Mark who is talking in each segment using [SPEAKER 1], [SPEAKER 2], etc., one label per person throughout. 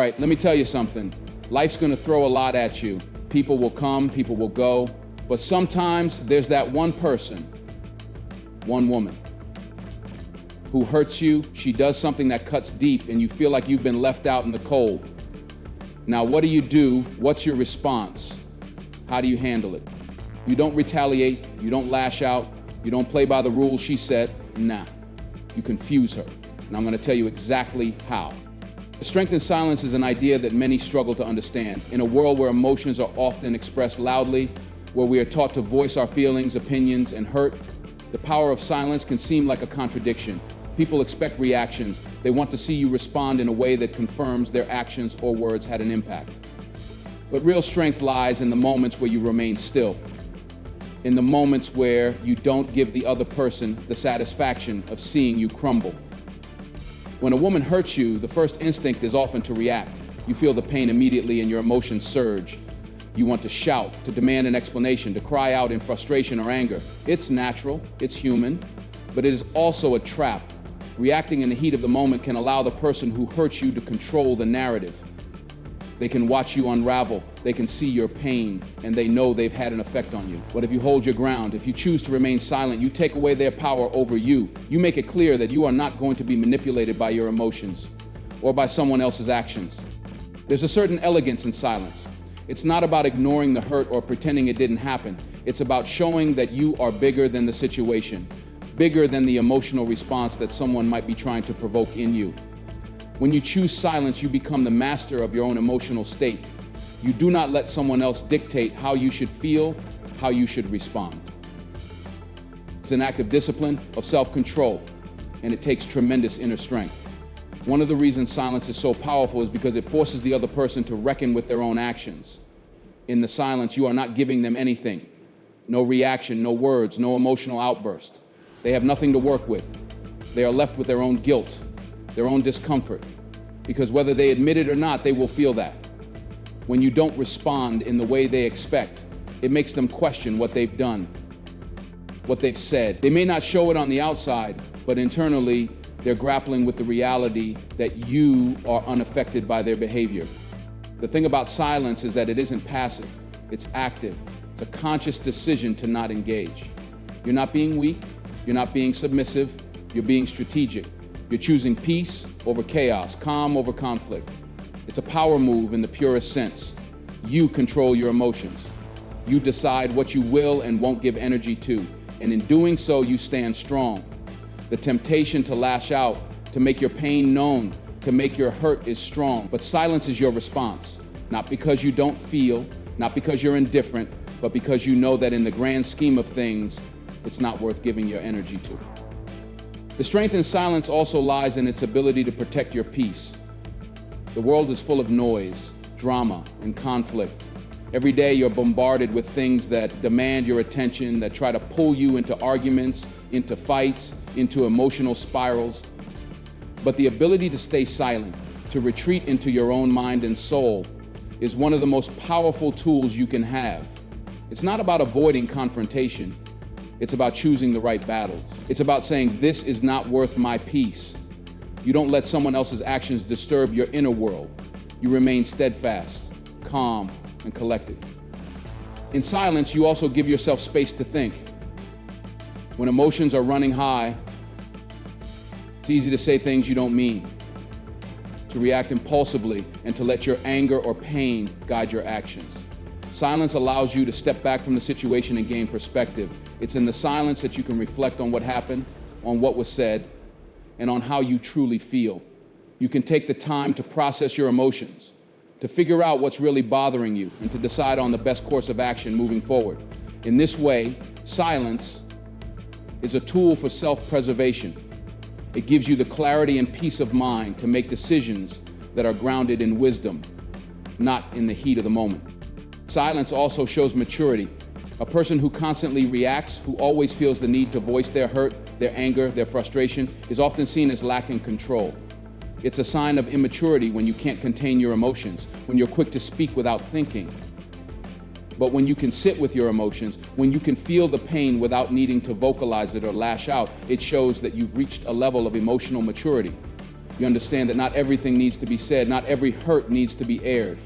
[SPEAKER 1] right, let me tell you something. Life's gonna throw a lot at you. People will come, people will go, but sometimes there's that one person, one woman, who hurts you. She does something that cuts deep and you feel like you've been left out in the cold. Now, what do? What's your response? How do you handle it? You don't retaliate, you don't lash out, you don't play by the rules she said. Nah, you confuse her. And I'm gonna tell you exactly how. Strength in silence is an idea that many struggle to understand. In a world where emotions are often expressed loudly, where we are taught to voice our feelings, opinions, and hurt, the power of silence can seem like a contradiction. People expect reactions. They want to see you respond in a way that confirms their actions or words had an impact. But real strength lies in the moments where you remain still, in the moments where you don't give the other person the satisfaction of seeing you crumble. When a woman hurts you, the first instinct is often to react. You feel the pain immediately and your emotions surge. You want to shout, to demand an explanation, to cry out in frustration or anger. It's natural, it's human, but it is also a trap. Reacting in the heat of the moment can allow the person who hurts you to control the narrative. They can watch you unravel, they can see your pain, and they know they've had an effect on you. But if you hold your ground, if you choose to remain silent, you take away their power over you. You make it clear that you are not going to be manipulated by your emotions or by someone else's actions. There's a certain elegance in silence. It's not about ignoring the hurt or pretending it didn't happen. It's about showing that you are bigger than the situation, bigger than the emotional response that someone might be trying to provoke in you. When you choose silence, you become the master of your own emotional state. You do not let someone else dictate how you should feel, how you should respond. It's an act of discipline, of self-control, and it takes tremendous inner strength. One of the reasons silence is so powerful is because it forces the other person to reckon with their own actions. In the silence, you are not giving them anything. No reaction, no words, no emotional outburst. They have nothing to work with. They are left with their own guilt, their own discomfort, because whether they admit it or not, they will feel that. When you don't respond in the way they expect, it makes them question what they've done, what they've said. They may not show it on the outside, but internally, they're grappling with the reality that you are unaffected by their behavior. The thing about silence is that it isn't passive, it's active. It's a conscious decision to not engage. You're not being weak, you're not being submissive, you're being strategic. You're choosing peace over chaos, calm over conflict. It's a power move in the purest sense. You control your emotions. You decide what you will and won't give energy to. And in doing so, you stand strong. The temptation to lash out, to make your pain known, to make your hurt is strong. But silence is your response. Not because you don't feel, not because you're indifferent, but because you know that in the grand scheme of things, it's not worth giving your energy to. The strength in silence also lies in its ability to protect your peace. The world is full of noise, drama, and conflict. Every day you're bombarded with things that demand your attention, that try to pull you into arguments, into fights, into emotional spirals. But the ability to stay silent, to retreat into your own mind and soul, is one of the most powerful tools you can have. It's not about avoiding confrontation. It's about choosing the right battles. It's about saying, this is not worth my peace. You don't let someone else's actions disturb your inner world. You remain steadfast, calm, and collected. In silence, you also give yourself space to think. When emotions are running high, it's easy to say things you don't mean, to react impulsively, and to let your anger or pain guide your actions. Silence allows you to step back from the situation and gain perspective. It's in the silence that you can reflect on what happened, on what was said, and on how you truly feel. You can take the time to process your emotions, to figure out what's really bothering you, and to decide on the best course of action moving forward. In this way, silence is a tool for self-preservation. It gives you the clarity and peace of mind to make decisions that are grounded in wisdom, not in the heat of the moment. Silence also shows maturity. A person who constantly reacts, who always feels the need to voice their hurt, their anger, their frustration, is often seen as lacking control. It's a sign of immaturity when you can't contain your emotions, when you're quick to speak without thinking. But when you can sit with your emotions, when you can feel the pain without needing to vocalize it or lash out, it shows that you've reached a level of emotional maturity. You understand that not everything needs to be said, not every hurt needs to be aired.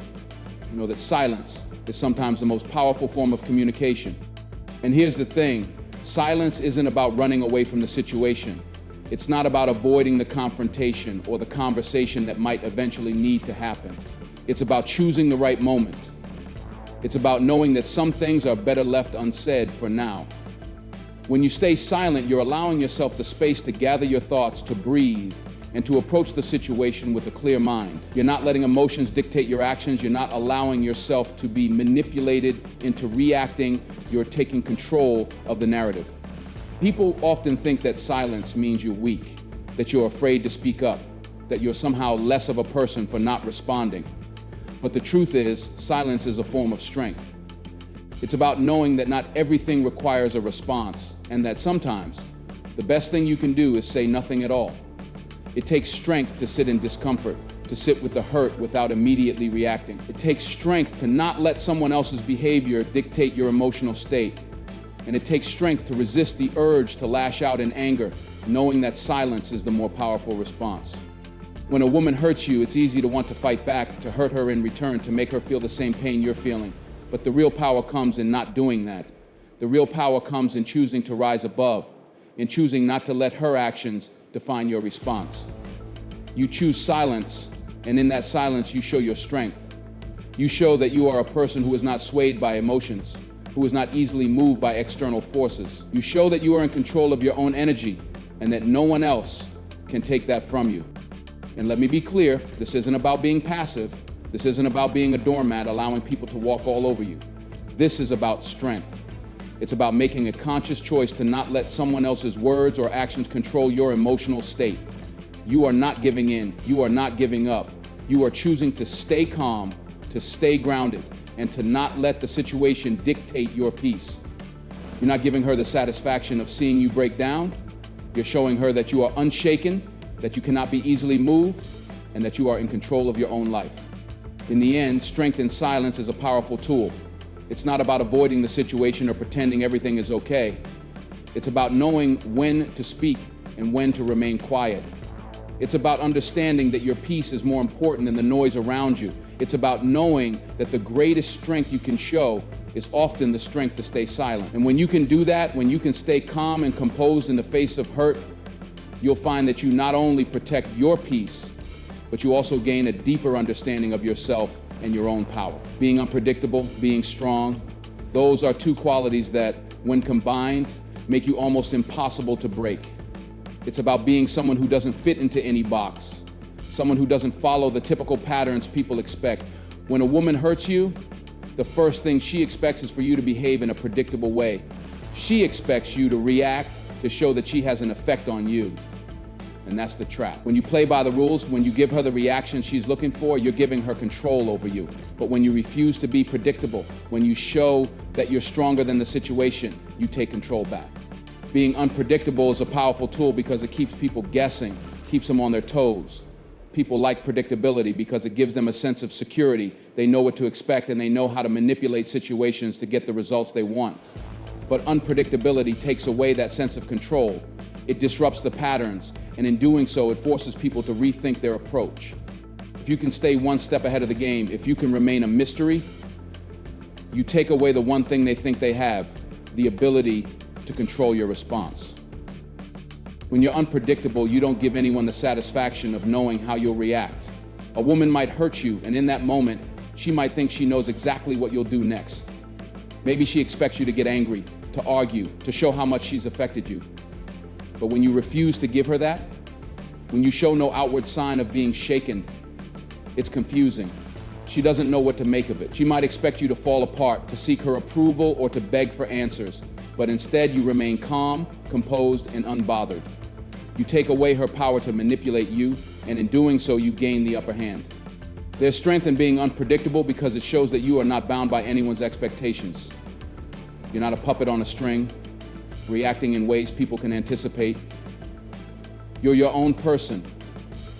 [SPEAKER 1] You know that silence is sometimes the most powerful form of communication. And here's the thing, silence isn't about running away from the situation. It's not about avoiding the confrontation or the conversation that might eventually need to happen. It's about choosing the right moment. It's about knowing that some things are better left unsaid for now. When you stay silent, you're allowing yourself the space to gather your thoughts, to breathe, and to approach the situation with a clear mind. You're not letting emotions dictate your actions. You're not allowing yourself to be manipulated into reacting. You're taking control of the narrative. People often think that silence means you're weak, that you're afraid to speak up, that you're somehow less of a person for not responding. But the truth is, silence is a form of strength. It's about knowing that not everything requires a response, and that sometimes the best thing you can do is say nothing at all. It takes strength to sit in discomfort, to sit with the hurt without immediately reacting. It takes strength to not let someone else's behavior dictate your emotional state. And it takes strength to resist the urge to lash out in anger, knowing that silence is the more powerful response. When a woman hurts you, it's easy to want to fight back, to hurt her in return, to make her feel the same pain you're feeling. But the real power comes in not doing that. The real power comes in choosing to rise above, in choosing not to let her actions define your response. You choose silence, and in that silence, you show your strength. You show that you are a person who is not swayed by emotions, who is not easily moved by external forces. You show that you are in control of your own energy, and that no one else can take that from you. And let me be clear, this isn't about being passive. This isn't about being a doormat, allowing people to walk all over you. This is about strength. It's about making a conscious choice to not let someone else's words or actions control your emotional state. You are not giving in. You are not giving up. You are choosing to stay calm, to stay grounded, and to not let the situation dictate your peace. You're not giving her the satisfaction of seeing you break down. You're showing her that you are unshaken, that you cannot be easily moved, and that you are in control of your own life. In the end, strength in silence is a powerful tool. It's not about avoiding the situation or pretending everything is okay. It's about knowing when to speak and when to remain quiet. It's about understanding that your peace is more important than the noise around you. It's about knowing that the greatest strength you can show is often the strength to stay silent. And when you can do that, when you can stay calm and composed in the face of hurt, you'll find that you not only protect your peace, but you also gain a deeper understanding of yourself and your own power. Being unpredictable, being strong, those are two qualities that, when combined, make you almost impossible to break. It's about being someone who doesn't fit into any box, someone who doesn't follow the typical patterns people expect. When a woman hurts you, the first thing she expects is for you to behave in a predictable way. She expects you to react to show that she has an effect on you. And that's the trap. When you play by the rules, when you give her the reaction she's looking for, you're giving her control over you. But when you refuse to be predictable, when you show that you're stronger than the situation, you take control back. Being unpredictable is a powerful tool because it keeps people guessing, keeps them on their toes. People like predictability because it gives them a sense of security. They know what to expect and they know how to manipulate situations to get the results they want. But unpredictability takes away that sense of control. It disrupts the patterns, and in doing so, it forces people to rethink their approach. If you can stay one step ahead of the game, if you can remain a mystery, you take away the one thing they think they have, the ability to control your response. When you're unpredictable, you don't give anyone the satisfaction of knowing how you'll react. A woman might hurt you, and in that moment, she might think she knows exactly what you'll do next. Maybe she expects you to get angry, to argue, to show how much she's affected you. But when you refuse to give her that, when you show no outward sign of being shaken, it's confusing. She doesn't know what to make of it. She might expect you to fall apart, to seek her approval, or to beg for answers. But instead, you remain calm, composed, and unbothered. You take away her power to manipulate you, and in doing so, you gain the upper hand. There's strength in being unpredictable because it shows that you are not bound by anyone's expectations. You're not a puppet on a string, reacting in ways people can anticipate. You're your own person,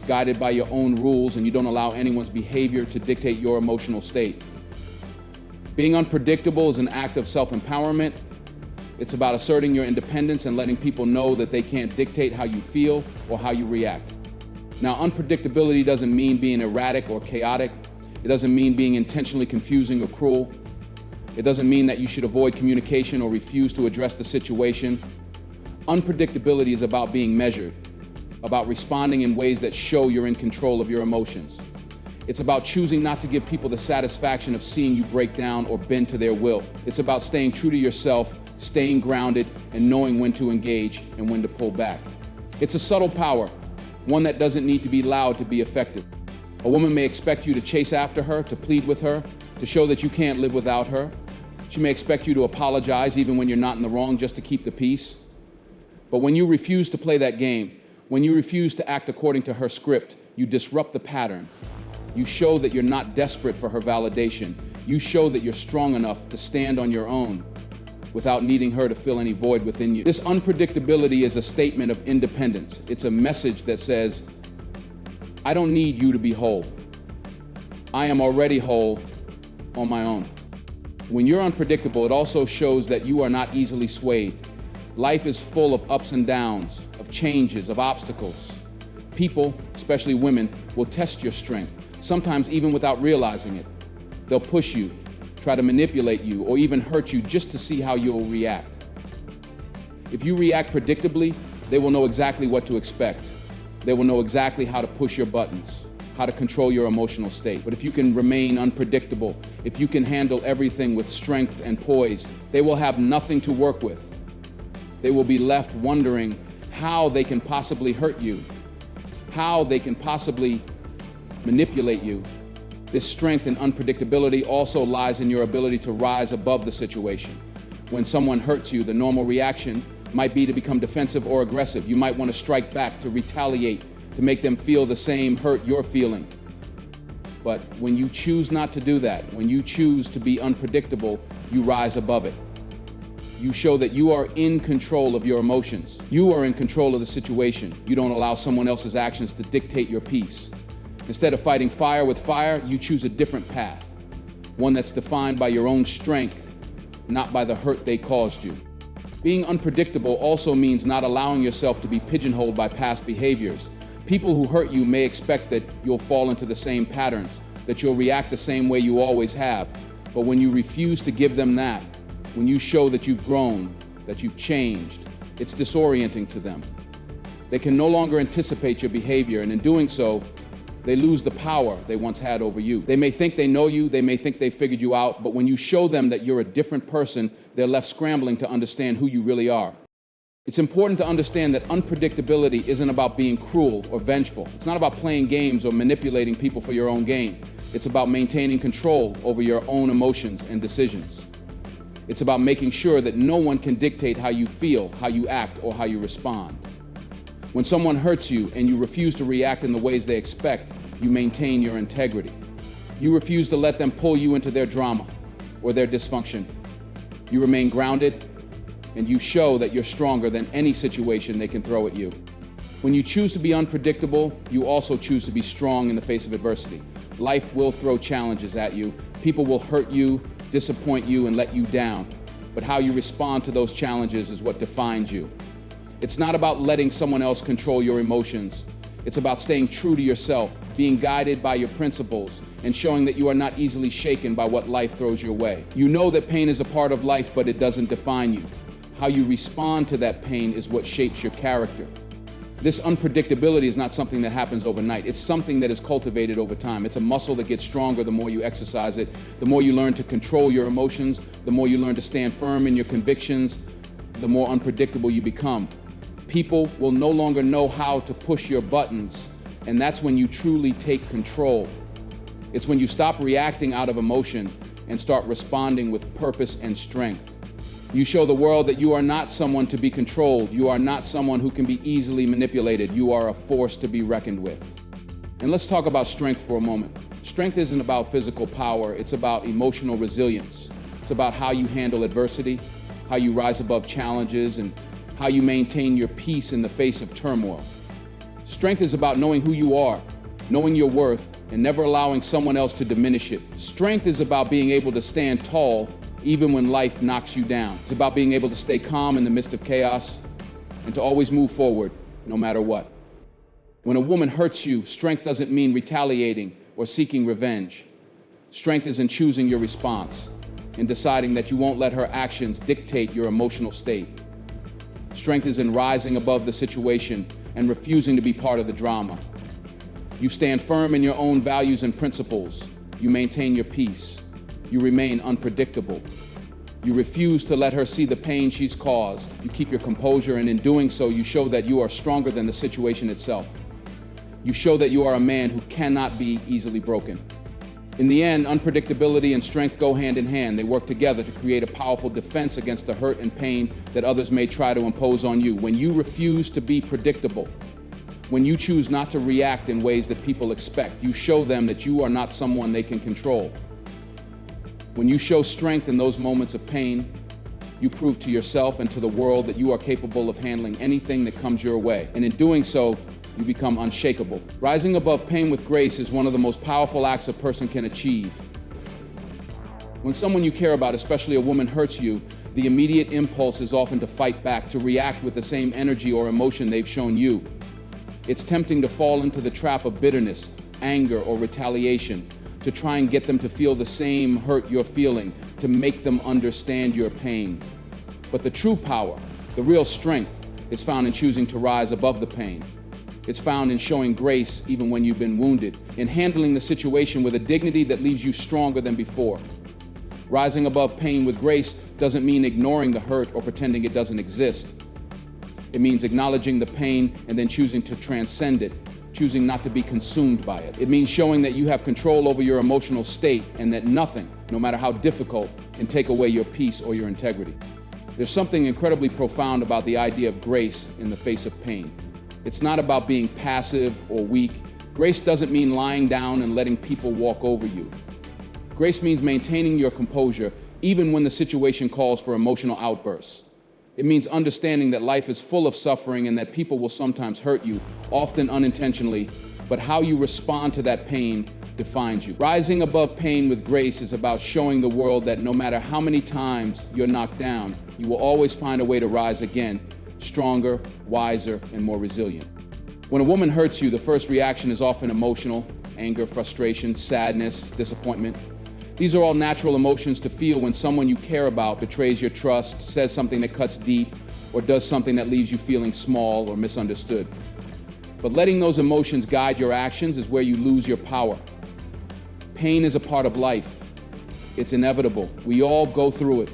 [SPEAKER 1] guided by your own rules, and you don't allow anyone's behavior to dictate your emotional state. Being unpredictable is an act of self-empowerment. It's about asserting your independence and letting people know that they can't dictate how you feel or how you react. Now, unpredictability doesn't mean being erratic or chaotic. It doesn't mean being intentionally confusing or cruel. It doesn't mean that you should avoid communication or refuse to address the situation. Unpredictability is about being measured, about responding in ways that show you're in control of your emotions. It's about choosing not to give people the satisfaction of seeing you break down or bend to their will. It's about staying true to yourself, staying grounded, and knowing when to engage and when to pull back. It's a subtle power, one that doesn't need to be loud to be effective. A woman may expect you to chase after her, to plead with her, to show that you can't live without her. She may expect you to apologize even when you're not in the wrong just to keep the peace. But when you refuse to play that game, when you refuse to act according to her script, you disrupt the pattern. You show that you're not desperate for her validation. You show that you're strong enough to stand on your own without needing her to fill any void within you. This unpredictability is a statement of independence. It's a message that says, I don't need you to be whole. I am already whole on my own. When you're unpredictable, it also shows that you are not easily swayed. Life is full of ups and downs, of changes, of obstacles. People, especially women, will test your strength, sometimes even without realizing it. They'll push you, try to manipulate you, or even hurt you just to see how you'll react. If you react predictably, they will know exactly what to expect. They will know exactly how to push your buttons, how to control your emotional state. But if you can remain unpredictable, if you can handle everything with strength and poise, they will have nothing to work with. They will be left wondering how they can possibly hurt you, how they can possibly manipulate you. This strength and unpredictability also lies in your ability to rise above the situation. When someone hurts you, the normal reaction might be to become defensive or aggressive. You might want to strike back, to retaliate, to make them feel the same hurt you're feeling. But when you choose not to do that, when you choose to be unpredictable, you rise above it. You show that you are in control of your emotions. You are in control of the situation. You don't allow someone else's actions to dictate your peace. Instead of fighting fire with fire, you choose a different path, one that's defined by your own strength, not by the hurt they caused you. Being unpredictable also means not allowing yourself to be pigeonholed by past behaviors. People who hurt you may expect that you'll fall into the same patterns, that you'll react the same way you always have. But when you refuse to give them that, when you show that you've grown, that you've changed, it's disorienting to them. They can no longer anticipate your behavior, and in doing so, they lose the power they once had over you. They may think they know you, they may think they figured you out, but when you show them that you're a different person, they're left scrambling to understand who you really are. It's important to understand that unpredictability isn't about being cruel or vengeful. It's not about playing games or manipulating people for your own gain. It's about maintaining control over your own emotions and decisions. It's about making sure that no one can dictate how you feel, how you act, or how you respond. When someone hurts you and you refuse to react in the ways they expect, you maintain your integrity. You refuse to let them pull you into their drama or their dysfunction. You remain grounded, and you show that you're stronger than any situation they can throw at you. When you choose to be unpredictable, you also choose to be strong in the face of adversity. Life will throw challenges at you. People will hurt you, disappoint you, and let you down. But how you respond to those challenges is what defines you. It's not about letting someone else control your emotions. It's about staying true to yourself, being guided by your principles, and showing that you are not easily shaken by what life throws your way. You know that pain is a part of life, but it doesn't define you. How you respond to that pain is what shapes your character. This unpredictability is not something that happens overnight. It's something that is cultivated over time. It's a muscle that gets stronger the more you exercise it. The more you learn to control your emotions, the more you learn to stand firm in your convictions, the more unpredictable you become. People will no longer know how to push your buttons, and that's when you truly take control. It's when you stop reacting out of emotion and start responding with purpose and strength. You show the world that you are not someone to be controlled. You are not someone who can be easily manipulated. You are a force to be reckoned with. And let's talk about strength for a moment. Strength isn't about physical power. It's about emotional resilience. It's about how you handle adversity, how you rise above challenges, and how you maintain your peace in the face of turmoil. Strength is about knowing who you are, knowing your worth, and never allowing someone else to diminish it. Strength is about being able to stand tall even when life knocks you down. It's about being able to stay calm in the midst of chaos and to always move forward no matter what. When a woman hurts you, strength doesn't mean retaliating or seeking revenge. Strength is in choosing your response, in deciding that you won't let her actions dictate your emotional state. Strength is in rising above the situation and refusing to be part of the drama. You stand firm in your own values and principles. You maintain your peace. You remain unpredictable. You refuse to let her see the pain she's caused. You keep your composure, and in doing so, you show that you are stronger than the situation itself. You show that you are a man who cannot be easily broken. In the end, unpredictability and strength go hand in hand. They work together to create a powerful defense against the hurt and pain that others may try to impose on you. When you refuse to be predictable, when you choose not to react in ways that people expect, you show them that you are not someone they can control. When you show strength in those moments of pain, you prove to yourself and to the world that you are capable of handling anything that comes your way. And in doing so, you become unshakable. Rising above pain with grace is one of the most powerful acts a person can achieve. When someone you care about, especially a woman, hurts you, the immediate impulse is often to fight back, to react with the same energy or emotion they've shown you. It's tempting to fall into the trap of bitterness, anger, or retaliation, to try and get them to feel the same hurt you're feeling, to make them understand your pain. But the true power, the real strength, is found in choosing to rise above the pain. It's found in showing grace even when you've been wounded, in handling the situation with a dignity that leaves you stronger than before. Rising above pain with grace doesn't mean ignoring the hurt or pretending it doesn't exist. It means acknowledging the pain and then choosing to transcend it, choosing not to be consumed by it. It means showing that you have control over your emotional state and that nothing, no matter how difficult, can take away your peace or your integrity. There's something incredibly profound about the idea of grace in the face of pain. It's not about being passive or weak. Grace doesn't mean lying down and letting people walk over you. Grace means maintaining your composure even when the situation calls for emotional outbursts. It means understanding that life is full of suffering and that people will sometimes hurt you, often unintentionally, but how you respond to that pain defines you. Rising above pain with grace is about showing the world that no matter how many times you're knocked down, you will always find a way to rise again, stronger, wiser, and more resilient. When a woman hurts you, the first reaction is often emotional: anger, frustration, sadness, disappointment. These are all natural emotions to feel when someone you care about betrays your trust, says something that cuts deep, or does something that leaves you feeling small or misunderstood. But letting those emotions guide your actions is where you lose your power. Pain is a part of life. It's inevitable. We all go through it.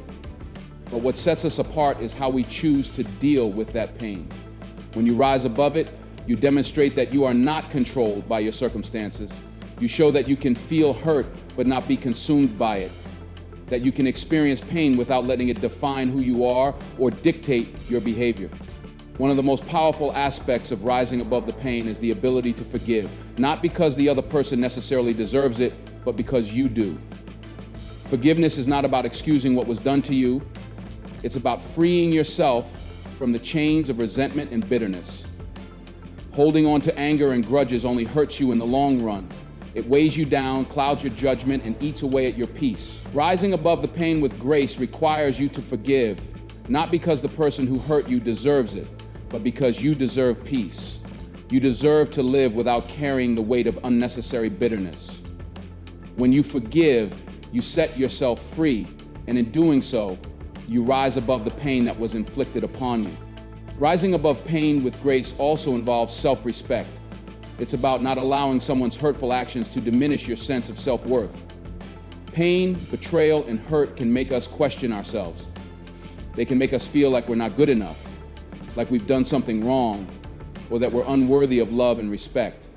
[SPEAKER 1] But what sets us apart is how we choose to deal with that pain. When you rise above it, you demonstrate that you are not controlled by your circumstances. You show that you can feel hurt but not be consumed by it. That you can experience pain without letting it define who you are or dictate your behavior. One of the most powerful aspects of rising above the pain is the ability to forgive, not because the other person necessarily deserves it, but because you do. Forgiveness is not about excusing what was done to you. It's about freeing yourself from the chains of resentment and bitterness. Holding on to anger and grudges only hurts you in the long run. It weighs you down, clouds your judgment, and eats away at your peace. Rising above the pain with grace requires you to forgive, not because the person who hurt you deserves it, but because you deserve peace. You deserve to live without carrying the weight of unnecessary bitterness. When you forgive, you set yourself free, and in doing so, you rise above the pain that was inflicted upon you. Rising above pain with grace also involves self-respect. It's about not allowing someone's hurtful actions to diminish your sense of self-worth. Pain, betrayal, and hurt can make us question ourselves. They can make us feel like we're not good enough, like we've done something wrong, or that we're unworthy of love and respect.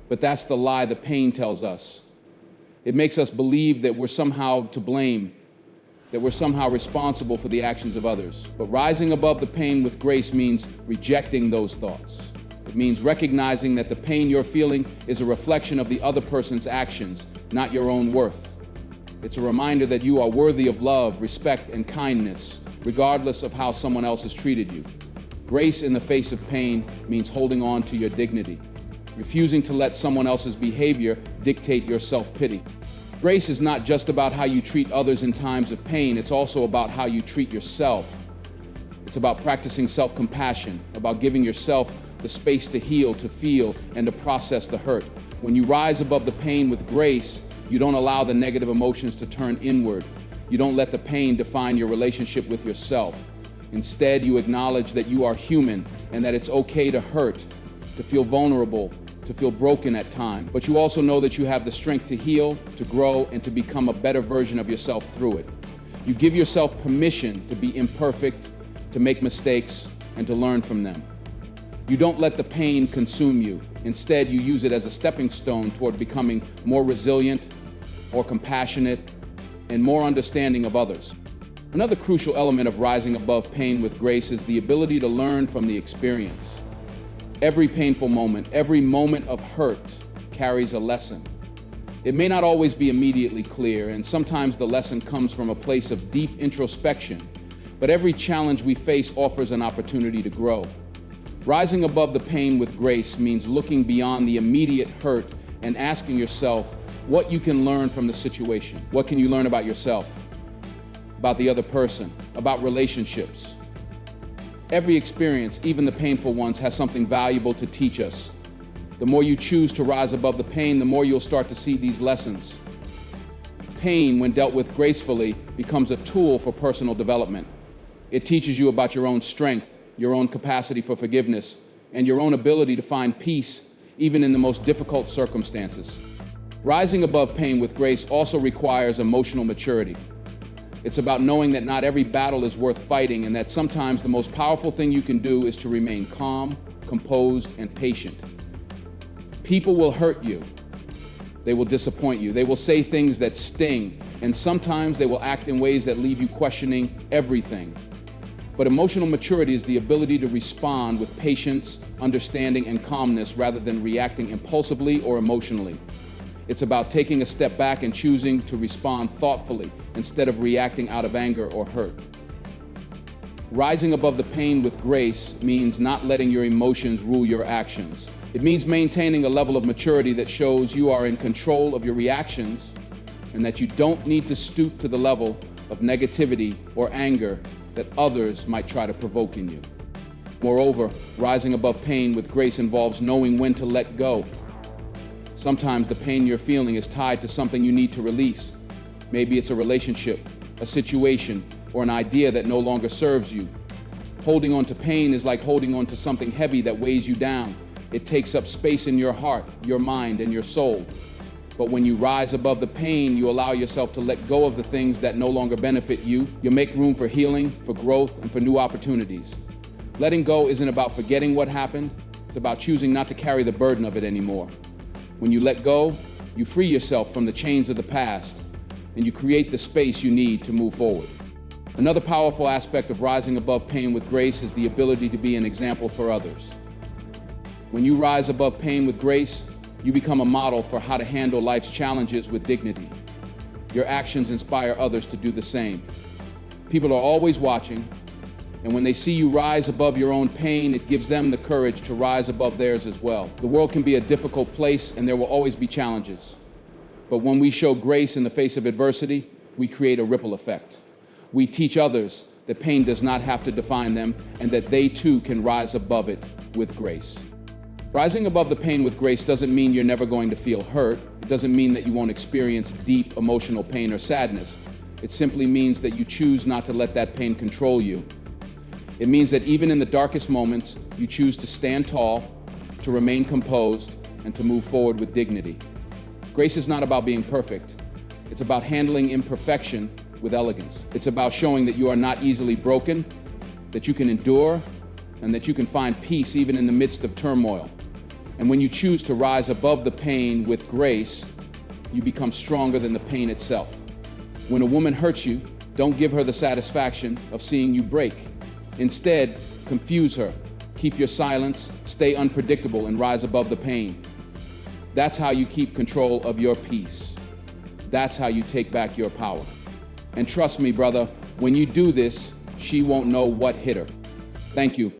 [SPEAKER 1] But that's the lie the pain tells us. It makes us believe that we're somehow to blame, that we're somehow responsible for the actions of others. But rising above the pain with grace means rejecting those thoughts. It means recognizing that the pain you're feeling is a reflection of the other person's actions, not your own worth. It's a reminder that you are worthy of love, respect, and kindness, regardless of how someone else has treated you. Grace in the face of pain means holding on to your dignity, refusing to let someone else's behavior dictate your self-pity. Grace is not just about how you treat others in times of pain, it's also about how you treat yourself. It's about practicing self-compassion, about giving yourself the space to heal, to feel, and to process the hurt. When you rise above the pain with grace, you don't allow the negative emotions to turn inward. You don't let the pain define your relationship with yourself. Instead, you acknowledge that you are human and that it's okay to hurt, to feel vulnerable, to feel broken at times. But you also know that you have the strength to heal, to grow, and to become a better version of yourself through it. You give yourself permission to be imperfect, to make mistakes, and to learn from them. You don't let the pain consume you. Instead, you use it as a stepping stone toward becoming more resilient, more compassionate, and more understanding of others. Another crucial element of rising above pain with grace is the ability to learn from the experience. Every painful moment, every moment of hurt carries a lesson. It may not always be immediately clear, and sometimes the lesson comes from a place of deep introspection, but every challenge we face offers an opportunity to grow. Rising above the pain with grace means looking beyond the immediate hurt and asking yourself what you can learn from the situation. What can you learn about yourself, about the other person, about relationships? Every experience, even the painful ones, has something valuable to teach us. The more you choose to rise above the pain, the more you'll start to see these lessons. Pain, when dealt with gracefully, becomes a tool for personal development. It teaches you about your own strength, your own capacity for forgiveness, and your own ability to find peace even in the most difficult circumstances. Rising above pain with grace also requires emotional maturity. It's about knowing that not every battle is worth fighting, and that sometimes the most powerful thing you can do is to remain calm, composed, and patient. People will hurt you. They will disappoint you. They will say things that sting, and sometimes they will act in ways that leave you questioning everything. But emotional maturity is the ability to respond with patience, understanding, and calmness rather than reacting impulsively or emotionally. It's about taking a step back and choosing to respond thoughtfully instead of reacting out of anger or hurt. Rising above the pain with grace means not letting your emotions rule your actions. It means maintaining a level of maturity that shows you are in control of your reactions and that you don't need to stoop to the level of negativity or anger that others might try to provoke in you. Moreover, rising above pain with grace involves knowing when to let go. Sometimes the pain you're feeling is tied to something you need to release. Maybe it's a relationship, a situation, or an idea that no longer serves you. Holding on to pain is like holding on to something heavy that weighs you down. It takes up space in your heart, your mind, and your soul. But when you rise above the pain, you allow yourself to let go of the things that no longer benefit you. You make room for healing, for growth, and for new opportunities. Letting go isn't about forgetting what happened. It's about choosing not to carry the burden of it anymore. When you let go, you free yourself from the chains of the past, and you create the space you need to move forward. Another powerful aspect of rising above pain with grace is the ability to be an example for others. When you rise above pain with grace, you become a model for how to handle life's challenges with dignity. Your actions inspire others to do the same. People are always watching, and when they see you rise above your own pain, it gives them the courage to rise above theirs as well. The world can be a difficult place, and there will always be challenges. But when we show grace in the face of adversity, we create a ripple effect. We teach others that pain does not have to define them, and that they too can rise above it with grace. Rising above the pain with grace doesn't mean you're never going to feel hurt. It doesn't mean that you won't experience deep emotional pain or sadness. It simply means that you choose not to let that pain control you. It means that even in the darkest moments, you choose to stand tall, to remain composed, and to move forward with dignity. Grace is not about being perfect. It's about handling imperfection with elegance. It's about showing that you are not easily broken, that you can endure, and that you can find peace even in the midst of turmoil. And when you choose to rise above the pain with grace, you become stronger than the pain itself. When a woman hurts you, don't give her the satisfaction of seeing you break. Instead, confuse her, keep your silence, stay unpredictable, and rise above the pain. That's how you keep control of your peace. That's how you take back your power. And trust me, brother, when you do this, she won't know what hit her. Thank you.